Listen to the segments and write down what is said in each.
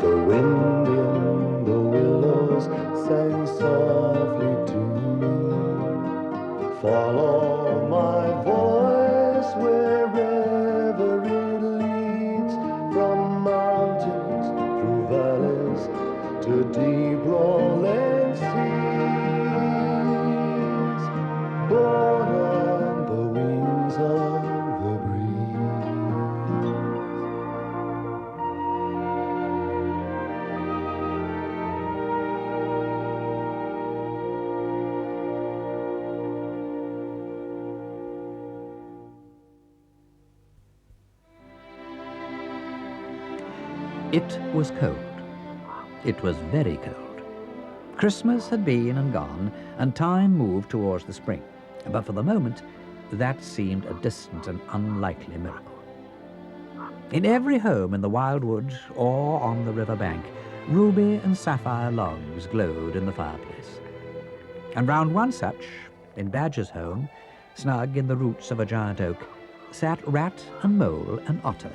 The wind in the willows sang softly to me. Follow my voice wherever it leads, from mountains through valleys to deep rolling seas, borne on the wings of the breeze. It was cold. It was very cold. Christmas had been and gone, and time moved towards the spring. But for the moment, that seemed a distant and unlikely miracle. In every home in the wildwood or on the river bank, ruby and sapphire logs glowed in the fireplace. And round one such, in Badger's home, snug in the roots of a giant oak, sat Rat and Mole and Otter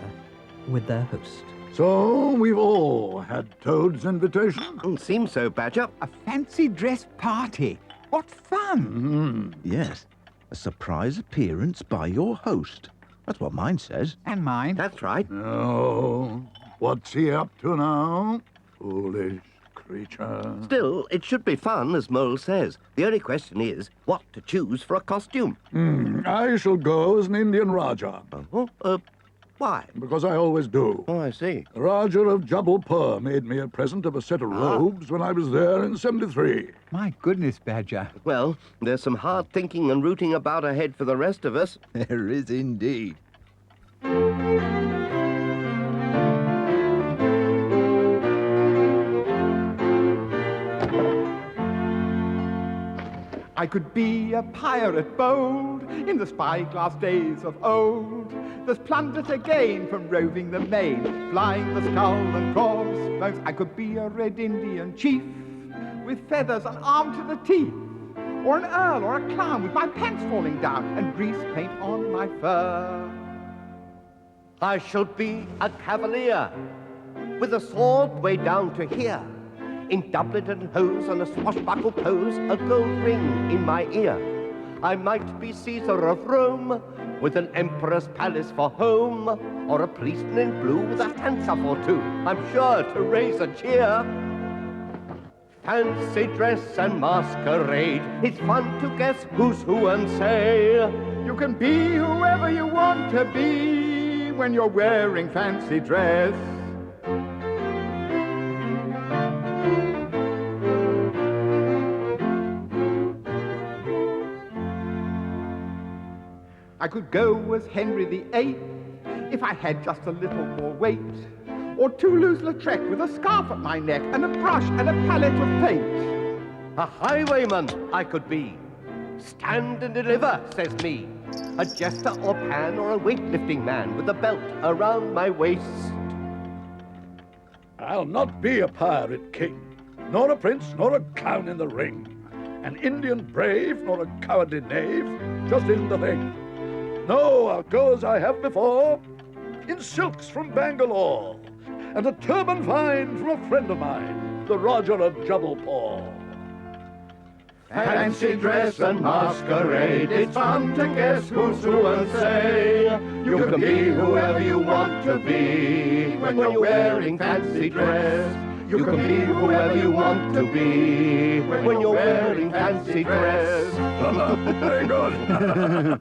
with their host. So we've all had Toad's invitation? Seems so, Badger. A fancy dress party. What fun! Yes, a surprise appearance by your host. That's what mine says. And mine. That's right. Oh, what's he up to now? Foolish creature. Still, it should be fun, as Mole says. The only question is what to choose for a costume. I shall go as an Indian Raja, Why? because I always do. Oh, I see. The Raja of Jabalpur made me a present of a set of robes when I was there in '73. My goodness, Badger. Well, there's some hard thinking and rooting about ahead for the rest of us. There is indeed. I could be a pirate bold in the spyglass days of old. There's plunder to gain from roving the main, flying the skull and crossbones. I could be a Red Indian chief with feathers and armed to the teeth, or an earl or a clown with my pants falling down and grease paint on my fur. I shall be a cavalier with a sword way down to here, in doublet and hose and a swashbuckle pose, a gold ring in my ear. I might be Caesar of Rome, with an emperor's palace for home, or a policeman in blue with a handcuff or two. I'm sure to raise a cheer. Fancy dress and masquerade, it's fun to guess who's who and say You can be whoever you want to be when you're wearing fancy dress. I could go as Henry VIII if I had just a little more weight, or Toulouse-Lautrec with a scarf at my neck and a brush and a palette of paint. a highwayman I could be. Stand and deliver, says me. A jester or pan or a weightlifting man with a belt around my waist. I'll not be a pirate king, nor a prince, nor a clown in the ring. An Indian brave, nor a cowardly knave, just isn't the thing. No, I'll go as I have before, in silks from Bangalore, and a turban fine from a friend of mine, the Raja of Jabalpur. Fancy dress and masquerade, it's fun to guess who's who and say you can be whoever you want to be when you're wearing fancy dress. You can be whoever you want to be when you're wearing fancy dress. Very good.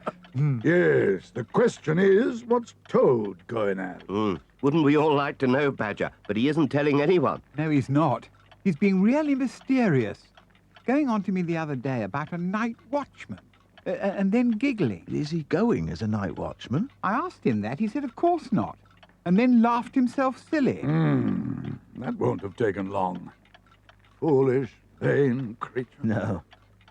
Yes, the question is, what's Toad going at? Wouldn't we all like to know, Badger? But he isn't telling anyone. No, he's not. He's being really mysterious. Going on to me the other day about a night watchman, and then giggling. Is he going as a night watchman? I asked him that. He said, of course not. And then laughed himself silly. That won't have taken long. Foolish, vain creature. No.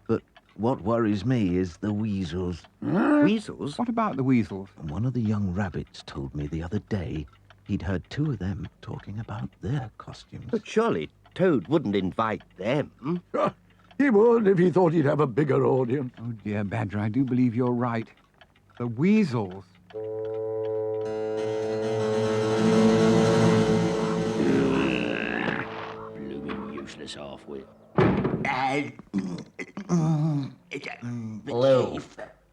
But what worries me is the weasels. Weasels? What about the weasels? One of the young rabbits told me the other day he'd heard two of them talking about their costumes. But surely Toad wouldn't invite them. He would if he thought he'd have a bigger audience. Oh, dear, Badger, I do believe you're right. The weasels. reckless half-wit. Lou,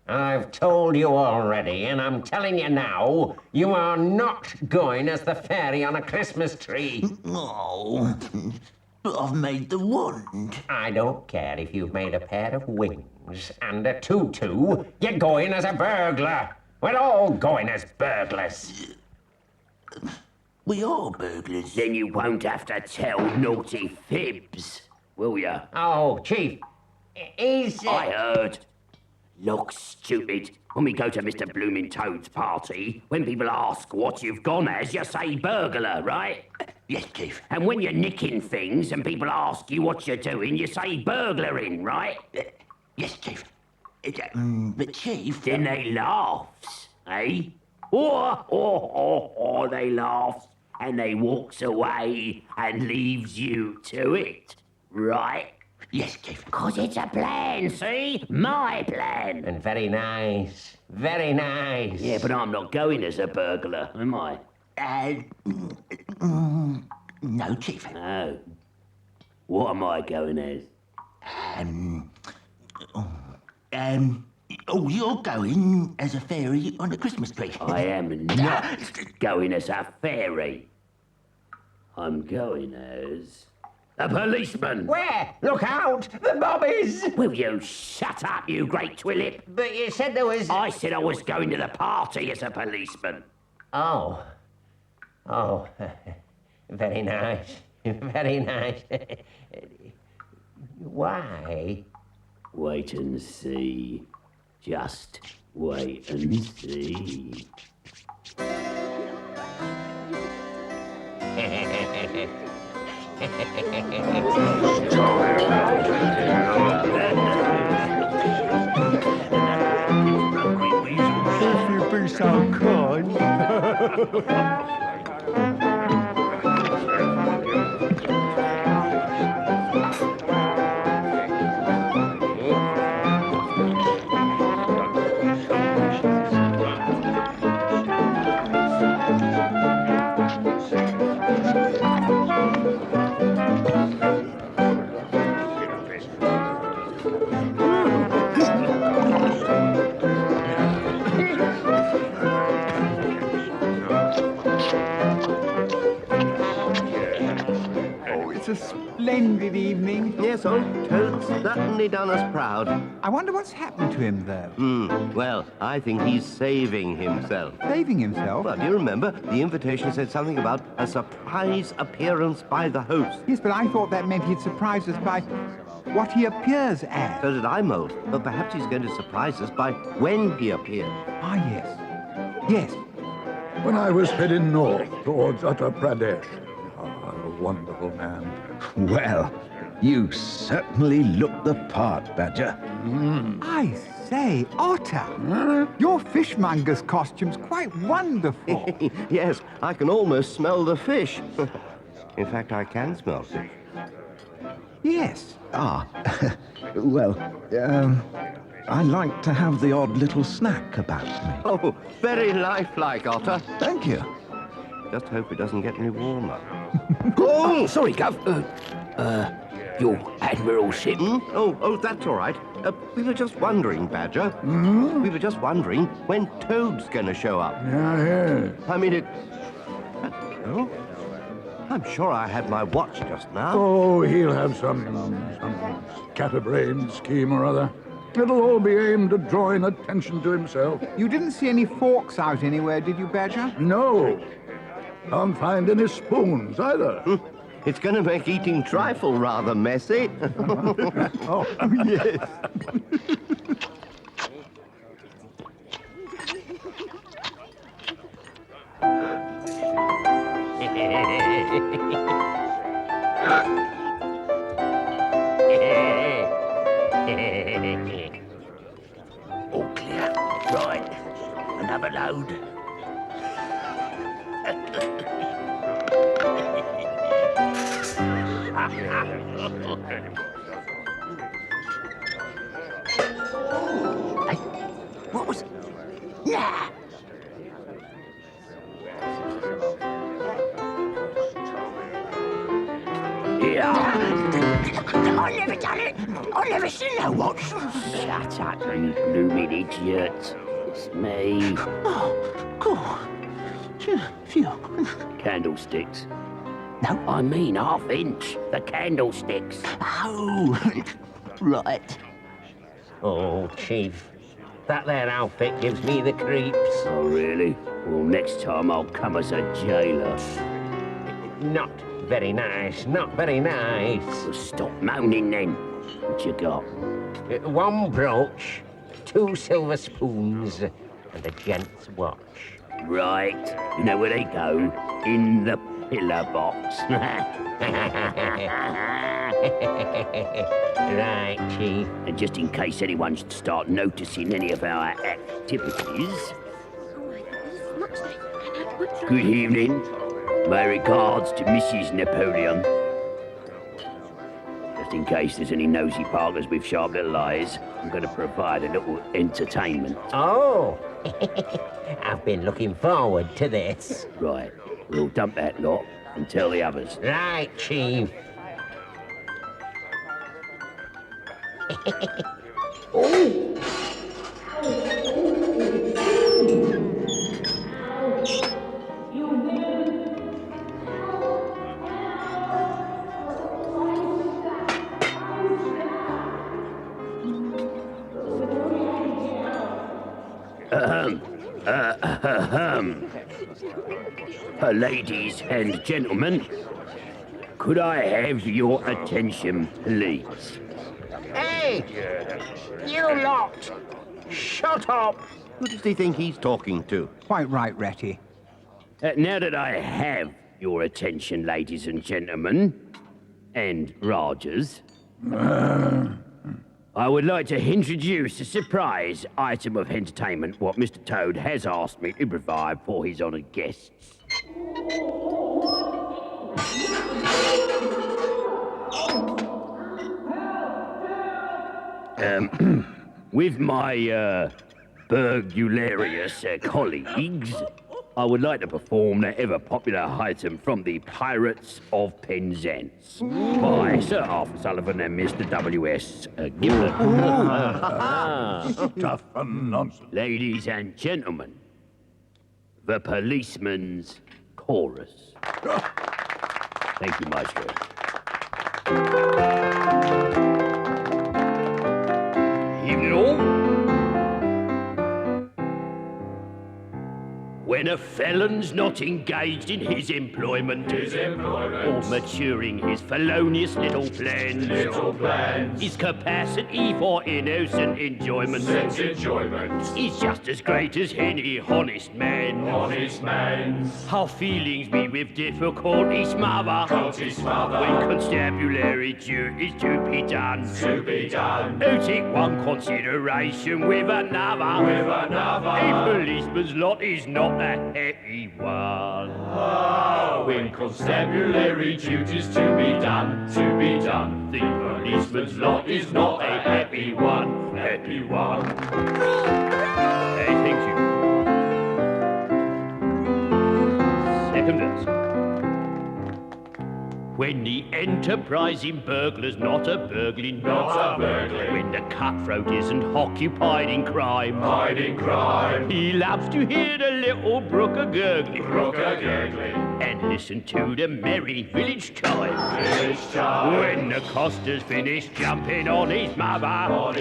I've told you already, and I'm telling you now, you are not going as the fairy on a Christmas tree. Oh, but I've made the wand. I don't care if you've made a pair of wings and a tutu. You're going as a burglar. We're all going as burglars. We are burglars. Then you won't have to tell naughty fibs, will ya? Oh, Chief, is... I heard. Look, stupid. When we go to Mr. Bloomin' Toad's party, when people ask what you've gone as, you say burglar, right? Yes, Chief. And when you're nicking things and people ask you what you're doing, you say burglaring, right? Yes, Chief. But, Chief... Then they laughs, eh? They laughs, and they walks away and leaves you to it, right? Yes, Chief. 'Cause it's a plan, see? My plan. And very nice. Very nice. Yeah, but I'm not going as a burglar, am I? No, Chief. No. What am I going as? You're going as a fairy on a Christmas tree. I am not going as a fairy. I'm going as a policeman. Where? Look out! The bobbies! Will you shut up, you great twillip? But you said there was... I said I was going to the party as a policeman. Oh. Oh. Very nice. Very nice. Why? Wait and see. Just wait and see. If you be so kind. A splendid evening. Yes, old Toad's certainly done us proud. I wonder what's happened to him, though. Well, I think he's saving himself. Saving himself? Well, do you remember? The invitation said something about a surprise appearance by the host. Yes, but I thought that meant he'd surprise us by what he appears as. So did I, Mole. But perhaps he's going to surprise us by when he appears. Ah, yes. Yes. When I was heading north towards Uttar Pradesh, a wonderful man. Well, you certainly look the part, Badger. I say, Otter, your fishmonger's costume's quite wonderful. Yes, I can almost smell the fish. In fact, I can smell fish. Yes. Ah, well, I like to have the odd little snack about me. Oh, very lifelike, Otter. Thank you. Just hope it doesn't get any warmer. Oh, sorry, Gov. Your admiralship. Oh, that's all right. We were just wondering, Badger. We were just wondering when Toad's going to show up. Yeah. I mean, it... Oh, I'm sure I had my watch just now. Oh, he'll have some scatterbrained scheme or other. It'll all be aimed at drawing attention to himself. You didn't see any forks out anywhere, did you, Badger? No. Can't find any spoons either. It's going to make eating trifle rather messy. Oh, Yes. All clear. Right. Another load. Hey, what was... Yeah! Here. I never done it. I never seen no watch. Shut up, you blooming idiot. It's me. Oh, God. Phew. Candlesticks. No. I mean half-inch. The candlesticks. Oh, right. Oh, Chief, that there outfit gives me the creeps. Oh, really? Well, next time I'll come as a jailer. Not very nice, not very nice. Well, stop moaning then. What you got? One brooch, 2 silver spoons, and a gent's watch. Right. You know where they go? In the pillar box. Right, Chief. And just in case anyone should start noticing any of our activities. Good evening. My regards to Mrs. Napoleon. Just in case there's any nosy parkers with sharp little eyes, I'm going to provide a little entertainment. Oh, I've been looking forward to this. Right. We'll dump that lot and tell the others. Right, Chief. Ladies and gentlemen, could I have your attention, please? Hey, you lot! Shut up! Who does he think he's talking to? Quite right, Retty. Now that I have your attention, ladies and gentlemen, and Rogers, I would like to introduce a surprise item of entertainment what Mr. Toad has asked me to provide for his honoured guests. With my burglarious colleagues, I would like to perform the ever-popular item from the Pirates of Penzance by Sir Arthur Sullivan and Mr. W.S. Gimlet. Stuff and nonsense. Ladies and gentlemen, the Policeman's Chorus. Thank you, Maestro. Evening all. When a felon's not engaged in his employment, or maturing his felonious little plans, his capacity for innocent enjoyment, is just as great as any honest man. Our feelings be with difficulty smother, when constabulary duties to be done. Who take one consideration with another. A policeman's lot is not a happy one. When constabulary duties to be done, the policeman's lot is not a happy one. Hey, thank you. Second verse. When the enterprising burglar's not a burgling, when the cutthroat isn't occupied in crime, he loves to hear the little brook a gurgling, and listen to the merry village chime. When the coster's finished jumping on his mother,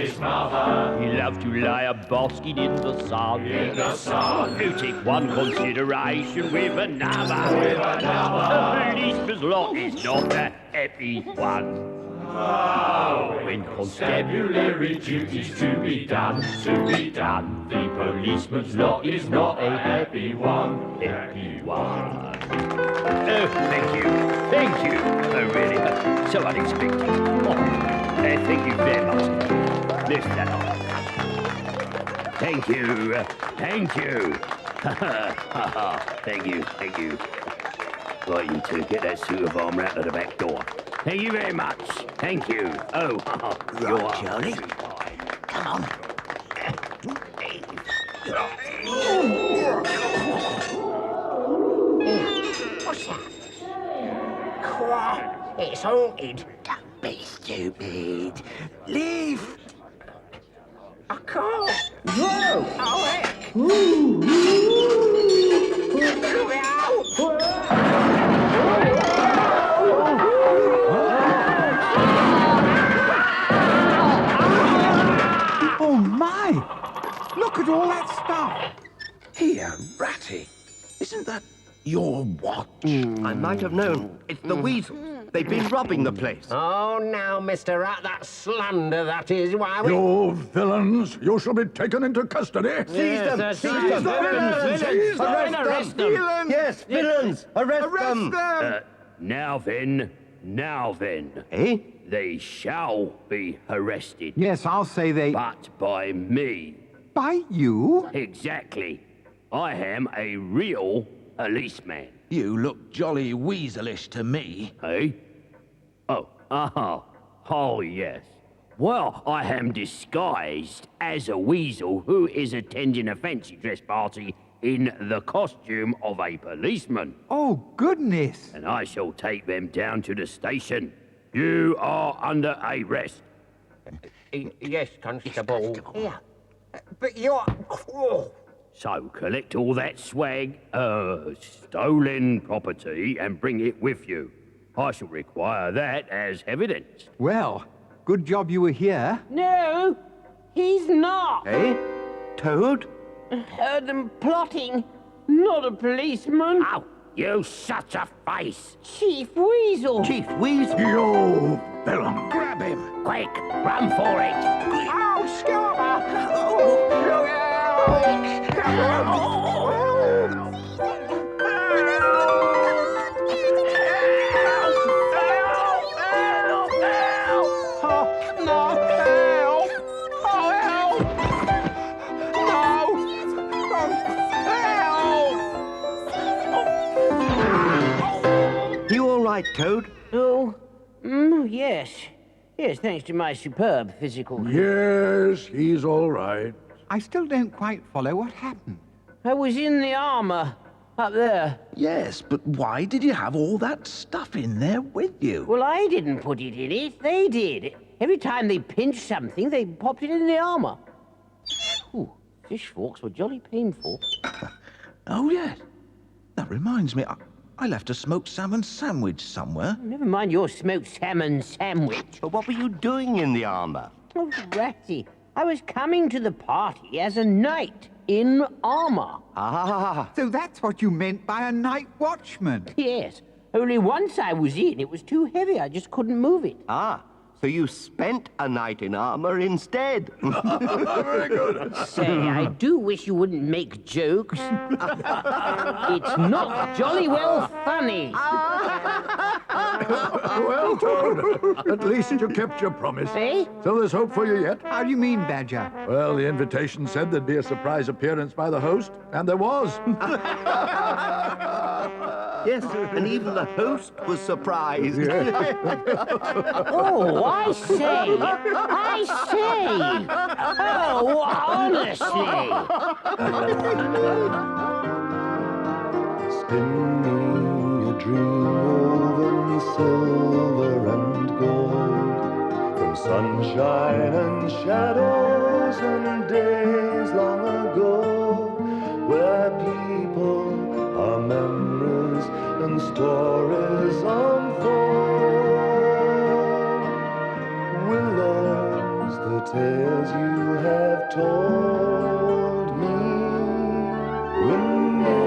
he loves to lie a basking in the sun. You take one consideration with another. The policeman's lot is not a happy one. When constabulary duties to be done, the policeman's lot is not a happy one. Oh, thank you. Oh, really? So unexpected. Thank you very much. Lift that up. Thank you. Thank you. Right, you two, get that suit of armour out of the back door. Thank you very much. Thank you. Oh, you're Right, Charlie. Come on. What's that? Quiet. It's haunted. Don't be stupid. Leave. I can't. Whoa! Oh, heck! Oh, my! Look at all that stuff. Here, Ratty. Isn't that your watch? I might have known. It's the weasels. They've been robbing the place. Oh, now, Mr. Rat, that's slander, that is. Why, we... You villains, you shall be taken into custody. Seize them! Seize them! Villains! Seize them! Arrest them! Yes, villains! Arrest them! Now then, Eh? they shall be arrested. Yes, I'll say they... But by me. By you? Exactly. I am a real policeman. You look jolly weaselish to me. Eh? Oh, yes. Well, I am disguised as a weasel who is attending a fancy dress party in the costume of a policeman. Oh, goodness. And I shall take them down to the station. You are under arrest. Yes, Constable. Yeah. But you're... Oh. So collect all that swag, stolen property, and bring it with you. I shall require that as evidence. Well, good job you were here. No, he's not. Eh? Toad? Heard them plotting. Not a policeman. Oh, you shut your face! Chief Weasel. Chief Weasel? You villain! Grab him! Quick, run for it! Oh, Scarpa. Oh, look out. You all right, Toad? Oh, yes. Yes, thanks to my superb physical. Yes, he's all right. I still don't quite follow what happened. I was in the armor up there. Yes, but why did you have all that stuff in there with you? Well, I didn't put it in it. They did. Every time they pinched something, they popped it in the armor. Ooh, fish forks were jolly painful. Oh, yes. That reminds me, I left a smoked salmon sandwich somewhere. Never mind your smoked salmon sandwich. But what were you doing in the armor? Oh, Ratty, I was coming to the party as a knight in armor. Ah, So that's what you meant by a night watchman. Yes, only once I was in, it was too heavy. I just couldn't move it. so you spent a night in armor instead. Very good. Say, I do wish you wouldn't make jokes. It's not jolly well funny. Well, Toad, at least you kept your promise. Eh? So there's hope for you yet. How do you mean, Badger? Well, the invitation said there'd be a surprise appearance by the host, and there was. Yes, and even the host was surprised. Oh, I say. Oh, honestly. Spin me a dream woven silver and gold, from sunshine and shadows and days long ago, where people are memories and stories unfold. Willows, the tales you have told me.